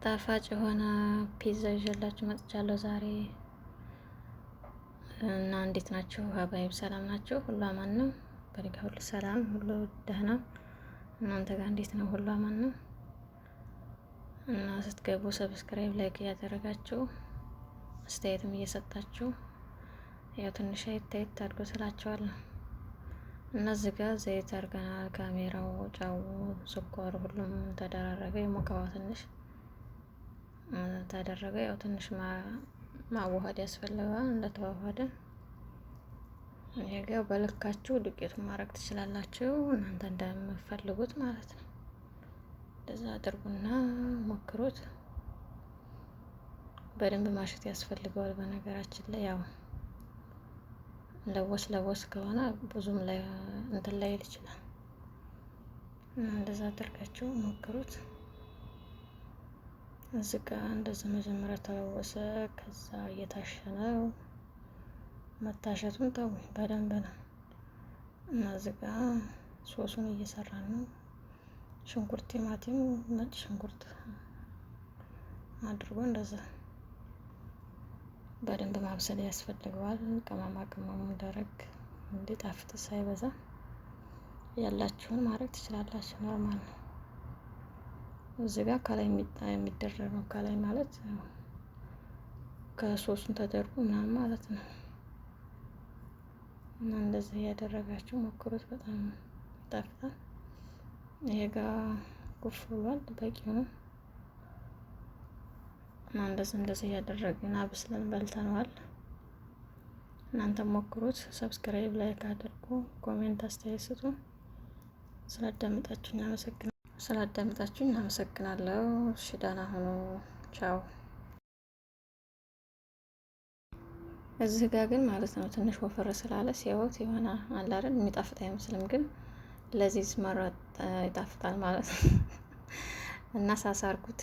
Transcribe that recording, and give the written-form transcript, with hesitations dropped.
ጣፋጭ የሆነ ፒዛ ይዤላችሁ መጥቻለሁ ዛሬ እና እንዴት ናችሁ? ሀባይብ ሰላም ናችሁ? ሁሉ አማን ነው? በሪጋ ሁሉ ሰላም፣ ሁሉ ደህና። እናንተ ጋር እንዴት ነው? ሁሉ አማን ነው? እና ስትገቡ ሰብስክራይብ፣ ላይክ እያደረጋችሁ አስተያየትም እየሰጣችሁ ያው ትንሽ አይታየት አድርጎ ስላችኋለሁ። እና እዚህ ጋር ዘይት አድርገናል። ካሜራው፣ ጫው፣ ስኳር ሁሉም ተደራረገ። የሞቀዋ ትንሽ ተደረገ። ያው ትንሽ ማዋሃድ ያስፈልገዋል። እንደተዋሃደ ይሄ በልካችሁ ዱቄቱን ማድረግ ትችላላችሁ፣ እናንተ እንደምትፈልጉት ማለት ነው። እንደዛ አድርጉና ሞክሩት። በደንብ ማሸት ያስፈልገዋል። በነገራችን ላይ ያው ለወስ ከሆነ ብዙም ላይ እንትን ላይ ይችላል እና እንደዛ አድርጋችሁ ሞክሩት። እዚህ ጋር እንደዚህ መጀመሪያ ተለወሰ፣ ከዛ እየታሸ ነው። መታሸቱን ተው በደንብ ነው። እና እዚህ ጋር ሶሱን እየሰራን ነው። ሽንኩርት፣ ቲማቲም፣ ነጭ ሽንኩርት አድርጎ እንደዛ በደንብ ማብሰል ያስፈልገዋል። ቅመማ ቅመሙ ደረግ እንዲጣፍጥ ሳይበዛ ያላችሁን ማድረግ ትችላላችሁ። ኖርማል ነው። እዚህ ጋር ከላይ የሚደረገው ከላይ ማለት ከሶሱን ተደርጎ ምናምን ማለት ነው። እና እንደዚህ እያደረጋችሁ ሞክሩት። በጣም ይጣፍጣል። ይሄ ጋር ኩፍ ብሏል፣ በቂ ነው። እና እንደዚህ እያደረግን አብስለን በልተነዋል። እናንተም ሞክሩት። ሰብስክራይብ፣ ላይክ አድርጉ፣ ኮሜንት አስተያየት ስጡ። ስላዳመጣችሁኝ እናመሰግናለሁ። እሺ ደህና ሁኑ። ቻው። እዚህ ጋር ግን ማለት ነው ትንሽ ወፈረ ስላለ ሲያዩት የሆነ አለ አይደል የሚጣፍጥ አይመስልም፣ ግን ለዚህ ስመረጥ ይጣፍጣል ማለት ነው። እና ሳሳርኩት